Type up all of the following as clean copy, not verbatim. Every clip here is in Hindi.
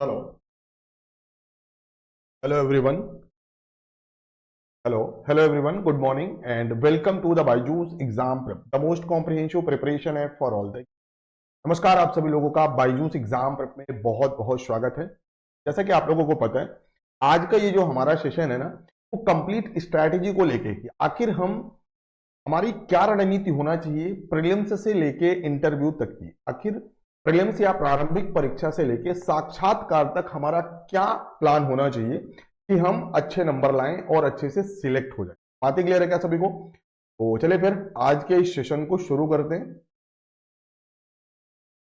Hello, hello everyone. Hello everyone. Good morning and welcome to the Byju's exam prep, the most comprehensive preparation app for all the. नमस्कार आप सभी लोगों का बायजूस एग्जाम प्रेप में बहुत बहुत स्वागत है। जैसा कि आप लोगों को पता है, आज का ये जो हमारा सेशन है ना, वो कंप्लीट स्ट्रैटेजी को लेके कि आखिर हमारी क्या रणनीति होना चाहिए प्रीलिम्स से लेके इंटरव्यू तक की। आखिर प्रीलिम्स या प्रारंभिक परीक्षा से लेके साक्षात्कार तक हमारा क्या प्लान होना चाहिए कि हम अच्छे नंबर लाएं और अच्छे से सिलेक्ट हो जाए। बातें क्लियर है क्या सभी को? तो चलिए फिर आज के इस सेशन को शुरू करते हैं।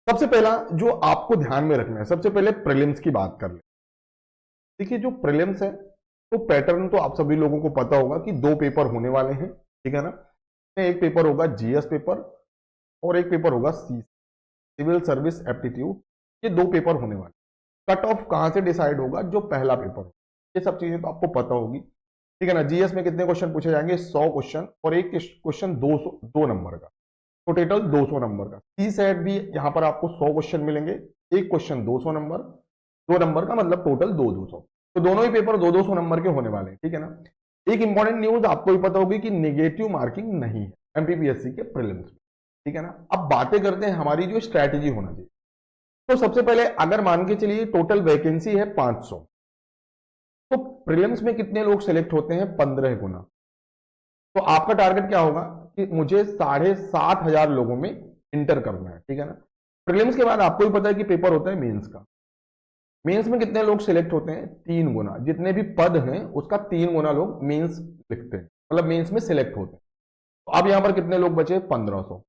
सबसे पहला जो आपको ध्यान में रखना है, सबसे पहले प्रीलिम्स की बात कर ले। देखिए जो प्रीलिम्स है तो पैटर्न तो आप सभी लोगों को पता होगा कि दो पेपर होने वाले हैं, ठीक है ना। एक पेपर होगा जीएस पेपर और एक पेपर होगा सिविल सर्विस एप्टीट्यूड। ये दो पेपर होने वाले। कट ऑफ कहां से डिसाइड होगा? जो पहला पेपर होगा। ये सब चीजें तो आपको पता होगी, ठीक है ना। जीएस में कितने क्वेश्चन पूछे जाएंगे? 100 क्वेश्चन और एक क्वेश्चन 2 नंबर का, तो टोटल 200 नंबर का। सी सेट भी यहाँ पर आपको 100 क्वेश्चन मिलेंगे, एक क्वेश्चन 200 नंबर, 2 नंबर का मतलब टोटल 200। तो दोनों ही पेपर 200 नंबर के होने वाले हैं, ठीक है ना। एक इंपॉर्टेंट न्यूज आपको भी पता होगी कि नेगेटिव मार्किंग नहीं है एमपीपीएससी के प्रीलिम्स में, ठीक है ना। अब बातें करते हैं हमारी जो स्ट्रैटेजी होना चाहिए। तो सबसे पहले अगर मान के चलिए टोटल वैकेंसी है 500, तो प्रीलिम्स में कितने लोग सिलेक्ट होते हैं? 15 गुना। तो आपका टारगेट क्या होगा कि मुझे 7,500 लोगों में इंटर करना है, ठीक है ना। प्रीलिम्स के बाद आपको भी पता है कि पेपर होता है मेंस का। मेंस में कितने लोग सिलेक्ट होते हैं? 3 गुना। जितने भी पद हैं उसका 3 गुना लोग मेंस लिखते हैं, मतलब मेंस में सिलेक्ट होते हैं। तो अब यहां पर कितने लोग बचे? 1500।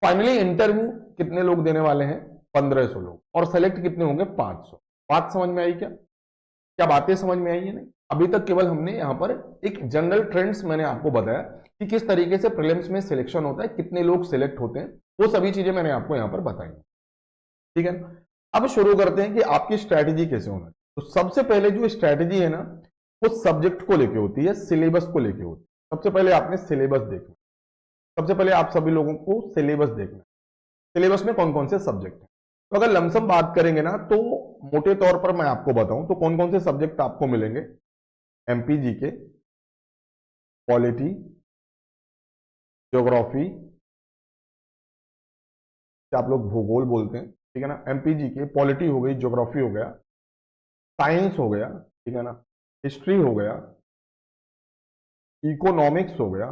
फाइनली इंटरव्यू कितने लोग देने वाले हैं? 1500 लोग। और सेलेक्ट कितने होंगे? 500। बात समझ में आई क्या? क्या बातें समझ में आई है? नहीं, अभी तक केवल हमने यहां पर एक जनरल ट्रेंड्स मैंने आपको बताया कि किस तरीके से प्रीलिम्स में सिलेक्शन होता है, कितने लोग सिलेक्ट होते हैं, वो सभी चीजें मैंने आपको यहां पर बताई, ठीक है। अब शुरू करते हैं कि आपकी स्ट्रैटेजी कैसे होना है। तो सबसे पहले जो स्ट्रैटेजी है ना, वो सब्जेक्ट को लेके होती है, सिलेबस को लेके होती है। सबसे पहले आपने सिलेबस देखना। सबसे पहले आप सभी लोगों को सिलेबस देखना, सिलेबस में कौन कौन से सब्जेक्ट है। तो अगर लमसम बात करेंगे ना, तो मोटे तौर पर मैं आपको बताऊं तो कौन कौन से सब्जेक्ट आपको मिलेंगे। एमपी जीके, पॉलिटी, ज्योग्राफी, आप लोग भूगोल बोलते हैं, ठीक है ना। एमपी जीके, पॉलिटी हो गई, ज्योग्राफी हो गया, साइंस हो गया, ठीक है ना, हिस्ट्री हो गया, इकोनॉमिक्स हो गया,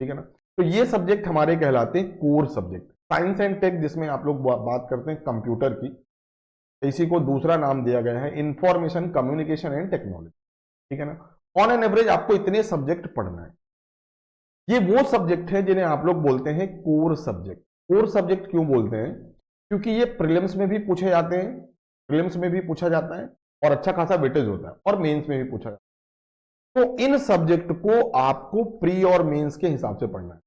ठीक है ना। तो ये सब्जेक्ट हमारे कहलाते हैं core subject. Science and tech, जिसमें आप लोग बात करते हैं कंप्यूटर की, इसी को दूसरा नाम दिया गया है इंफॉर्मेशन कम्युनिकेशन एंड टेक्नोलॉजी, ठीक है ना। ऑन एन एवरेज आपको इतने सब्जेक्ट पढ़ना है। ये वो सब्जेक्ट है जिन्हें आप लोग बोलते हैं कोर सब्जेक्ट। कोर सब्जेक्ट क्यों बोलते हैं? क्योंकि ये प्रीलिम्स में भी पूछे जाते हैं, प्रीलिम्स में भी पूछा जाता है और अच्छा खासा वेटेज होता है, और मेंस में भी पूछा जाता है। तो इन सब्जेक्ट को आपको प्री और मेंस के हिसाब से पढ़ना है।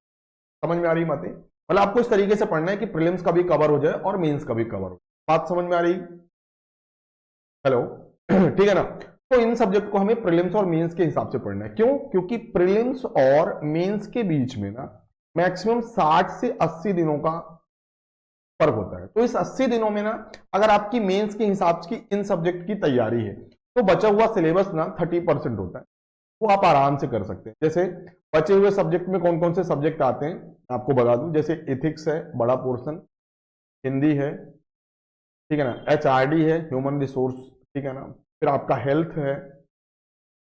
समझ में आ रही बातें? मतलब आपको इस तरीके से पढ़ना है कि प्रीलिम्स का भी कवर हो जाए और मेंस का भी कवर हो जाए। बात समझ में आ रही? हेलो ठीक है ना। तो इन सब्जेक्ट को हमें प्रीलिम्स और मेंस के हिसाब से पढ़ना है। क्यों? क्योंकि प्रीलिम्स और मेंस के बीच में ना मैक्सिमम 60 से 80 दिनों का फर्क होता है। तो इस 80 दिनों में ना अगर आपकी मेंस के हिसाब से इन सब्जेक्ट की तैयारी है, तो बचा हुआ सिलेबस ना 30% होता है, वो आप आराम से कर सकते हैं। जैसे बचे हुए सब्जेक्ट में कौन कौन से सब्जेक्ट आते हैं आपको बता दूं। जैसे एथिक्स है, बड़ा पोर्शन, हिंदी है, ठीक है ना, एचआरडी है, ह्यूमन रिसोर्स, ठीक है ना, फिर आपका हेल्थ है,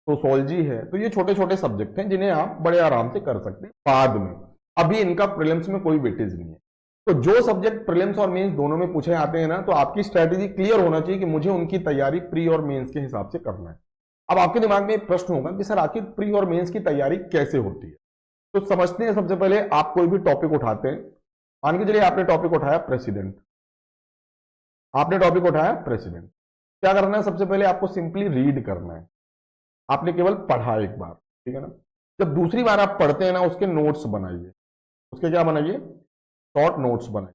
सोशोलॉजी है। तो ये छोटे छोटे सब्जेक्ट हैं जिन्हें आप बड़े आराम से कर सकते हैं बाद में। अभी इनका प्रीलिम्स में कोई वेटेज नहीं है। तो जो सब्जेक्ट प्रीलिम्स और मेंस दोनों में पूछे आते हैं ना, तो आपकी स्ट्रेटेजी क्लियर होना चाहिए कि मुझे उनकी तैयारी प्री और मेंस के हिसाब से करना है। अब आपके दिमाग में एक प्रश्न होगा कि सर आखिर प्री और मेंस की तैयारी कैसे होती है। तो समझते हैं। सबसे पहले आप कोई भी टॉपिक उठाते हैं, मान के चलिए आपने टॉपिक उठाया प्रेसिडेंट, आपने टॉपिक उठाया प्रेसिडेंट। क्या करना है? सबसे पहले आपको सिंपली रीड करना है। आपने केवल पढ़ा एक बार, ठीक है ना। जब दूसरी बार आप पढ़ते हैं ना, उसके नोट्स बनाइए। उसके क्या बनाइए? शॉर्ट नोट्स बनाइए।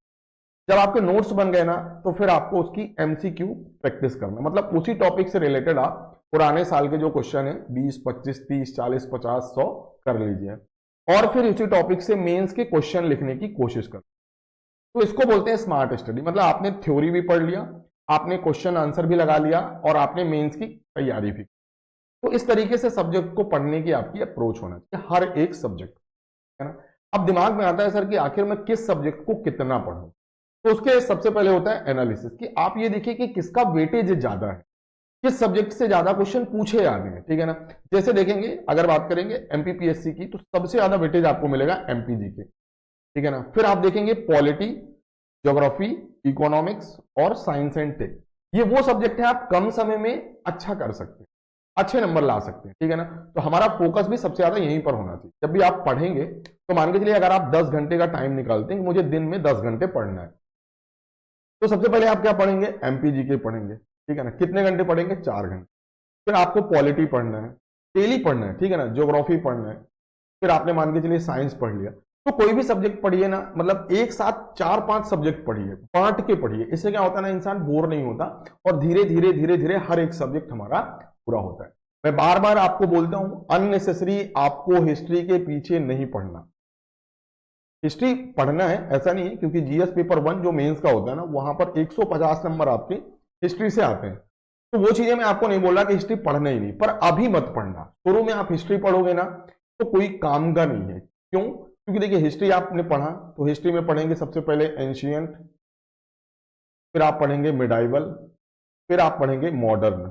जब आपके नोट्स बन गए ना, तो फिर आपको उसकी एमसीक्यू प्रैक्टिस करना, मतलब उसी टॉपिक से रिलेटेड आप पुराने साल के जो क्वेश्चन है 20, 25, 30, 40, 50, 100 कर लीजिए, और फिर इसी टॉपिक से मेंस के क्वेश्चन लिखने की कोशिश कर। तो इसको बोलते हैं स्मार्ट स्टडी। मतलब आपने थ्योरी भी पढ़ लिया, आपने क्वेश्चन आंसर भी लगा लिया और आपने मेंस की तैयारी भी। तो इस तरीके से सब्जेक्ट को पढ़ने की आपकी अप्रोच होना चाहिए हर एक सब्जेक्ट, है ना। अब दिमाग में आता है सर कि आखिर मैं किस सब्जेक्ट को कितना पढूं, तो उसके सबसे पहले होता है एनालिसिस, कि आप ये देखिए कि किसका वेटेज ज्यादा है, किस सब्जेक्ट से ज्यादा क्वेश्चन पूछे जाते हैं, ठीक है ना। जैसे देखेंगे, अगर बात करेंगे एमपीपीएससी की, तो सबसे ज्यादा वेटेज आपको मिलेगा एमपीजी के, ठीक है ना। फिर आप देखेंगे पॉलिटी, ज्योग्राफी, इकोनॉमिक्स और साइंस एंड टेक, ये वो सब्जेक्ट है आप कम समय में अच्छा कर सकते हैं, अच्छे नंबर ला सकते हैं, ठीक है ना। तो हमारा फोकस भी सबसे ज्यादा यहीं पर होना चाहिए। जब भी आप पढ़ेंगे तो मान के चलिए अगर आप 10 घंटे का टाइम निकालते हैं कि मुझे दिन में 10 घंटे पढ़ना है, तो सबसे पहले आप क्या पढ़ेंगे, एमपीजी के पढ़ेंगे, ठीक है ना। कितने घंटे पढ़ेंगे, 4 घंटे। फिर आपको पॉलिटी पढ़ना है, डेली पढ़ना है, ठीक है ना। ज्योग्राफी पढ़ना है, फिर आपने मान के चलिए साइंस पढ़ लिया। तो कोई भी सब्जेक्ट पढ़िए ना, मतलब एक साथ 4-5 सब्जेक्ट पढ़िए, बांट के पढ़िए। इससे क्या होता है ना, इंसान बोर नहीं होता और धीरे धीरे धीरे धीरे हर एक सब्जेक्ट हमारा पूरा होता है। मैं बार बार आपको बोलता हूं, अननेसेसरी आपको हिस्ट्री के पीछे नहीं पढ़ना। हिस्ट्री पढ़ना है ऐसा नहीं है, क्योंकि जीएस पेपर 1 जो मेंस का होता है ना, वहां पर 150 नंबर आपके हिस्ट्री से आते हैं। तो वो चीजें मैं आपको नहीं बोल रहा कि हिस्ट्री पढ़ना ही नहीं, पर अभी मत पढ़ना। शुरू में आप हिस्ट्री पढ़ोगे ना तो कोई काम का नहीं है। क्यों? क्योंकि देखिए हिस्ट्री आपने पढ़ा तो हिस्ट्री में पढ़ेंगे सबसे पहले एंशियंट, फिर आप पढ़ेंगे मिडाइवल, फिर आप पढ़ेंगे मॉडर्न,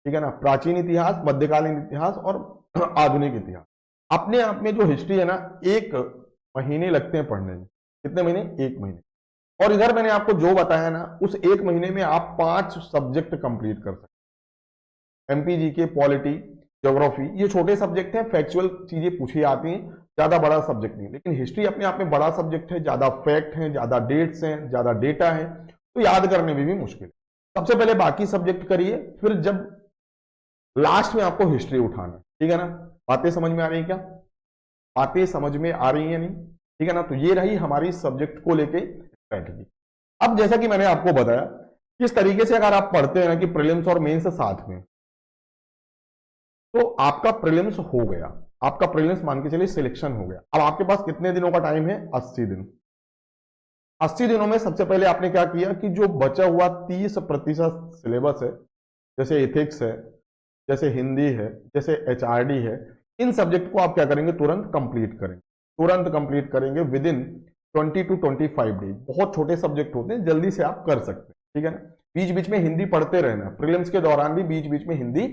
ठीक है ना। प्राचीन इतिहास, मध्यकालीन इतिहास और आधुनिक इतिहास। अपने आप में जो हिस्ट्री है ना, 1 महीने लगते हैं पढ़ने में। कितने महीने? 1 महीने। और इधर मैंने आपको जो बताया ना, उस 1 महीने में आप 5 सब्जेक्ट कंप्लीट कर सकते हैं। एमपीजी के, पॉलिटी, ज्योग्राफी, ये छोटे सब्जेक्ट हैं, फैक्चुअल चीजें पूछी आती हैं, ज्यादा बड़ा सब्जेक्ट नहीं। लेकिन हिस्ट्री अपने आप में बड़ा सब्जेक्ट है, ज्यादा फैक्ट है, ज्यादा डेट्स हैं, ज्यादा डेटा है, तो याद करने में भी मुश्किल है। सबसे पहले बाकी सब्जेक्ट करिए, फिर जब लास्ट में आपको हिस्ट्री उठाना, ठीक है ना। बातें समझ में आ रही है क्या? बातें समझ में आ रही है नहीं? ठीक है ना। तो ये रही हमारी सब्जेक्ट को लेके स्ट्रेटजी। अब जैसा कि मैंने आपको बताया, किस तरीके से अगर आप पढ़ते हैं ना कि प्रीलिम्स और मेंस साथ में, तो आपका प्रीलिम्स हो गया, आपका प्रीलिम्स मान के चलिए सिलेक्शन हो गया। अब आपके पास कितने दिनों का टाइम है? 80 दिन। 80 दिनों में सबसे पहले आपने क्या किया कि जो बचा हुआ 30% सिलेबस है, जैसे एथिक्स है, जैसे हिंदी है, जैसे एचआरडी है, इन सब्जेक्ट को आप क्या करेंगे? तुरंत कंप्लीट करेंगे। तुरंत कंप्लीट करेंगे विदिन 20 to 25 डेज। बहुत छोटे सब्जेक्ट होते हैं, जल्दी से आप कर सकते हैं, ठीक है ना। बीच बीच में हिंदी पढ़ते रहना, प्रीलिम्स के दौरान भी बीच बीच में हिंदी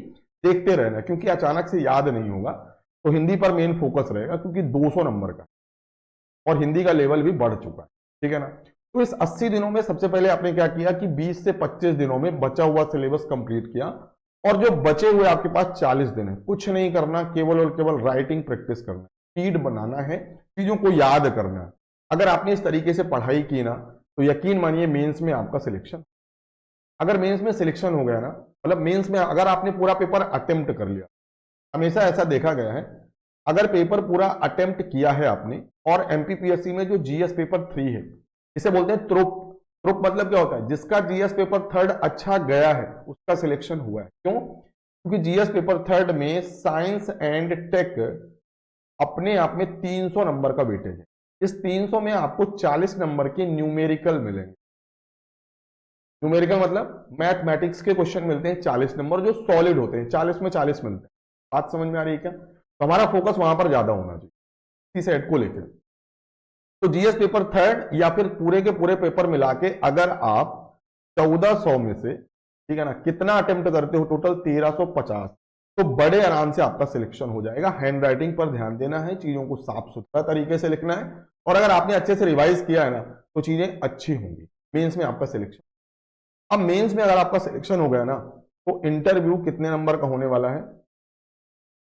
देखते रहना, क्योंकि अचानक से याद नहीं होगा, तो हिंदी पर मेन फोकस रहेगा, क्योंकि 200 नंबर का और हिंदी का लेवल भी बढ़ चुका है, ठीक है ना। तो इस 80 दिनों में सबसे पहले आपने क्या किया कि 20 से 25 दिनों में बचा हुआ सिलेबस कंप्लीट किया, और जो बचे हुए आपके पास 40 दिन है, कुछ नहीं करना, केवल और केवल राइटिंग प्रैक्टिस करना, स्पीड बनाना है, चीजों को याद करना है। अगर आपने इस तरीके से पढ़ाई की ना, तो यकीन मानिए मेंस में आपका सिलेक्शन, अगर मेंस में सिलेक्शन हो गया ना, मतलब मेंस में अगर आपने पूरा पेपर अटेम्प्ट कर लिया, हमेशा ऐसा देखा गया है, अगर पेपर पूरा अटेम्प्ट किया है आपने, और एमपीपीएससी में जो जीएस पेपर 3 है, इसे बोलते हैं त्रुप। त्रुप मतलब क्या होता है? जिसका जीएस पेपर 3 अच्छा गया है उसका सिलेक्शन हुआ है। क्यों? क्योंकि जीएस पेपर 3 में साइंस एंड टेक अपने आप में 300 नंबर का वेटेज है। इस 300 में आपको 40 नंबर के न्यूमेरिकल मिलेंगे। न्यूमेरिकल मतलब मैथमेटिक्स के क्वेश्चन मिलते हैं 40 नंबर, जो सॉलिड होते हैं, 40 में 40 मिलते हैं। बात समझ में आ रही है क्या? तो हमारा फोकस वहां पर ज्यादा होना चाहिए इसी सेट को लेकर। तो जीएस पेपर 3 या फिर पूरे के पूरे पेपर मिला के अगर आप 1400 में से, ठीक है ना, कितना अटेम्प्ट करते हो? टोटल 1350, तो बड़े आराम से आपका सिलेक्शन हो जाएगा। हैंड राइटिंग पर ध्यान देना है, चीजों को साफ सुथरा तरीके से लिखना है, और अगर आपने अच्छे से रिवाइज किया है ना, तो चीजें अच्छी होंगी। मेंस में आपका सिलेक्शन, अब मेंस में अगर आपका सिलेक्शन हो गया ना, तो इंटरव्यू कितने नंबर का होने वाला है?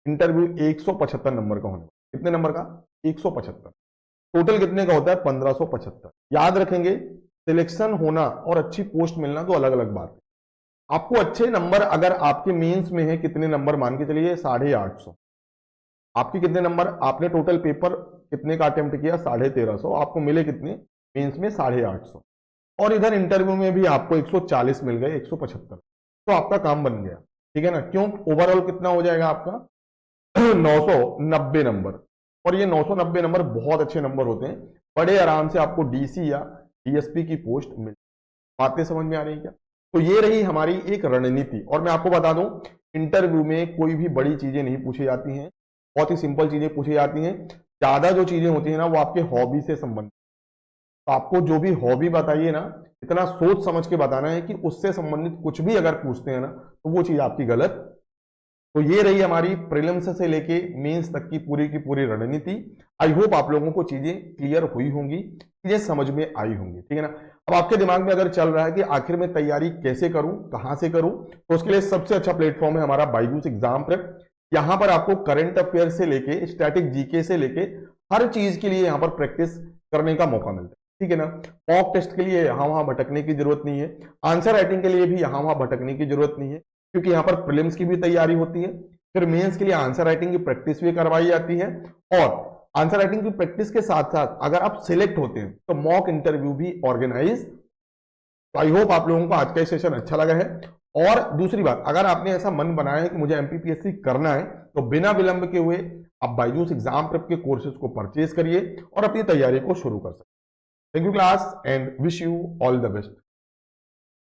इंटरव्यू 175 नंबर का होने वाला। कितने नंबर का? 175। टोटल कितने का होता है? 1575। याद रखेंगे, सिलेक्शन होना और अच्छी पोस्ट मिलना तो अलग अलग बात है। आपको अच्छे नंबर अगर आपके मेंस में है, कितने नंबर मान के चलिए? 850। आपके कितने नंबर? आपने टोटल पेपर कितने का अटेम्प्ट किया? 1350। आपको मिले कितने मेंस में? 850। और इधर इंटरव्यू में भी आपको 140 मिल गए, 175, तो आपका काम बन गया, ठीक है ना। क्यों? ओवरऑल कितना हो जाएगा आपका? 990 नंबर। और ये 990 नंबर बहुत अच्छे नंबर होते हैं, बड़े आराम से आपको डीसी या डीएसपी की पोस्ट मिल। बातें समझ में आ रही है क्या? तो ये रही हमारी एक रणनीति। और मैं आपको बता दूं, इंटरव्यू में कोई भी बड़ी चीजें नहीं पूछी जाती हैं, बहुत ही सिंपल चीजें पूछी जाती हैं। ज्यादा जो चीजें होती है ना वो आपके हॉबी से संबंधित। तो आपको जो भी हॉबी बताइए ना, इतना सोच समझ के बताना है कि उससे संबंधित कुछ भी अगर पूछते हैं ना तो वो चीज आपकी गलत। तो ये रही हमारी प्रीलिम्स से लेके मेंस तक की पूरी रणनीति। आई होप आप लोगों को चीजें क्लियर हुई होंगी, चीजें समझ में आई होंगी, ठीक है ना। अब आपके दिमाग में अगर चल रहा है कि आखिर में तैयारी कैसे करूं, कहां से करूं, तो उसके लिए सबसे अच्छा प्लेटफॉर्म है हमारा बायजूस एग्जाम प्रेप। यहां पर आपको करंट अफेयर से लेके स्टैटिक जीके से लेके हर चीज के लिए यहां पर प्रैक्टिस करने का मौका मिलता है, ठीक है ना। मॉक टेस्ट के लिए यहां वहां भटकने की जरूरत नहीं है, आंसर राइटिंग के लिए भी यहां वहां भटकने की जरूरत नहीं है, क्योंकि यहां पर प्रीलिम्स की भी तैयारी होती है, फिर मेंस के लिए आंसर राइटिंग की प्रैक्टिस भी करवाई जाती है। और आंसर राइटिंग की प्रैक्टिस के साथ साथ अगर आप सिलेक्ट होते हैं तो मॉक इंटरव्यू भी ऑर्गेनाइज। तो आई होप आप लोगों को आज का सेशन अच्छा लगा है। और दूसरी बात, अगर आपने ऐसा मन बनाया है कि मुझे एमपीपीएससी करना है तो बिना विलंब के हुए आप बायजूस एग्जाम प्रेप के कोर्सेज को परचेज करिए और अपनी तैयारी को शुरू कर सकते हैं। Thank you class and wish you all the best.